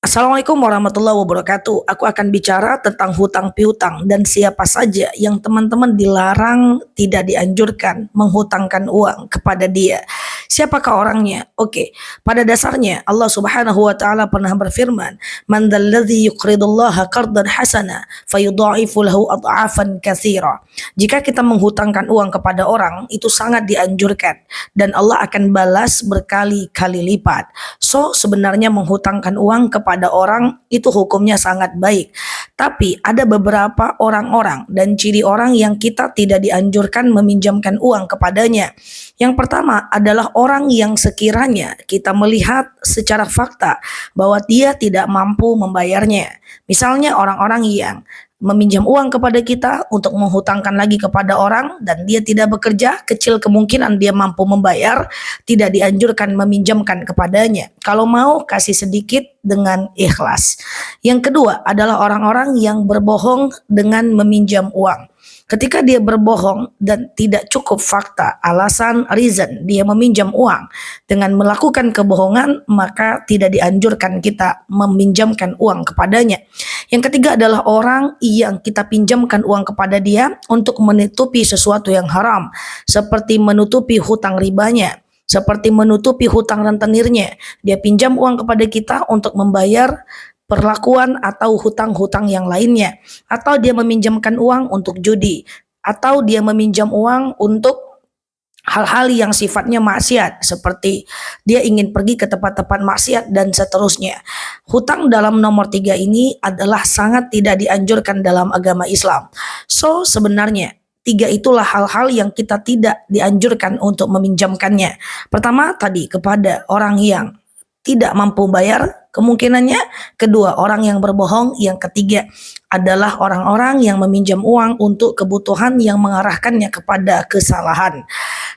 Assalamualaikum warahmatullahi wabarakatuh. Aku akan bicara tentang hutang piutang dan siapa saja yang teman-teman dilarang, tidak dianjurkan menghutangkan uang kepada dia. Siapakah orangnya? Oke, pada dasarnya Allah Subhanahu wa taala pernah berfirman, "Man dzalladzi yuqridullaha qardan hasana fayudha'ifu lahu adhafan katsira." Jika kita menghutangkan uang kepada orang, itu sangat dianjurkan dan Allah akan balas berkali-kali lipat. So, sebenarnya menghutangkan uang kepada orang itu hukumnya sangat baik. Tapi ada beberapa orang-orang dan ciri orang yang kita tidak dianjurkan meminjamkan uang kepadanya. Yang pertama adalah orang yang sekiranya kita melihat secara fakta bahwa dia tidak mampu membayarnya. Misalnya orang-orang yang meminjam uang kepada kita untuk menghutangkan lagi kepada orang dan dia tidak bekerja, kecil kemungkinan dia mampu membayar, tidak dianjurkan meminjamkan kepadanya. Kalau mau kasih sedikit dengan ikhlas. Yang kedua adalah orang-orang yang berbohong dengan meminjam uang. Ketika dia berbohong dan tidak cukup fakta, alasan, reason dia meminjam uang dengan melakukan kebohongan, maka tidak dianjurkan kita meminjamkan uang kepadanya. Yang ketiga adalah orang yang kita pinjamkan uang kepada dia untuk menutupi sesuatu yang haram, seperti menutupi hutang ribanya, seperti menutupi hutang rentenirnya. Dia pinjam uang kepada kita untuk membayar perlakuan atau hutang-hutang yang lainnya, atau dia meminjamkan uang untuk judi, atau dia meminjam uang untuk hal-hal yang sifatnya maksiat, seperti dia ingin pergi ke tempat-tempat maksiat dan seterusnya. Hutang dalam nomor 3 ini adalah sangat tidak dianjurkan dalam agama Islam. So, sebenarnya 3 itulah hal-hal yang kita tidak dianjurkan untuk meminjamkannya. Pertama tadi kepada orang yang tidak mampu bayar kemungkinannya, kedua orang yang berbohong, yang ketiga adalah orang-orang yang meminjam uang untuk kebutuhan yang mengarahkannya kepada kesalahan.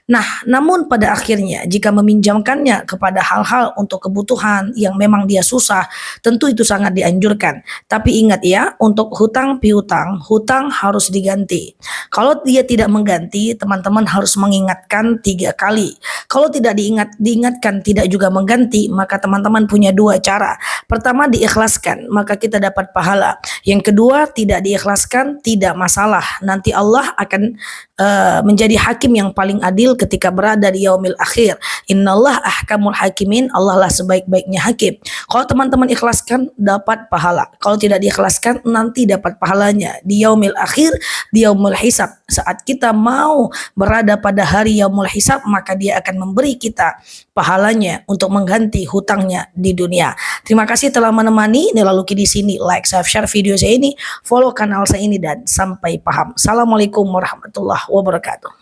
Nah, namun pada akhirnya jika meminjamkannya kepada hal-hal untuk kebutuhan yang memang dia susah, tentu itu sangat dianjurkan. Tapi ingat ya, untuk hutang piutang, hutang harus diganti. Kalau dia tidak mengganti, teman-teman harus mengingatkan 3 kali. Kalau tidak diingatkan tidak juga mengganti, maka teman-teman punya 2 cara. Pertama, diikhlaskan, maka kita dapat pahala. Yang kedua, tidak diikhlaskan, tidak masalah. Nanti Allah akan menjadi hakim yang paling adil ketika berada di yaumil akhir. Innallah ahkamul hakimin, Allah lah sebaik-baiknya hakim. Kalau teman-teman ikhlaskan, dapat pahala. Kalau tidak diikhlaskan, nanti dapat pahalanya di yaumil akhir, di yaumul hisab. Saat kita mau berada pada hari yaumul hisab, maka dia akan memberi kita pahalanya untuk mengganti hutangnya di dunia. Terima kasih telah menemani. Nela Luki di sini. Like, share video saya ini, follow kanal saya ini, dan sampai paham. Assalamualaikum warahmatullahi wabarakatuh.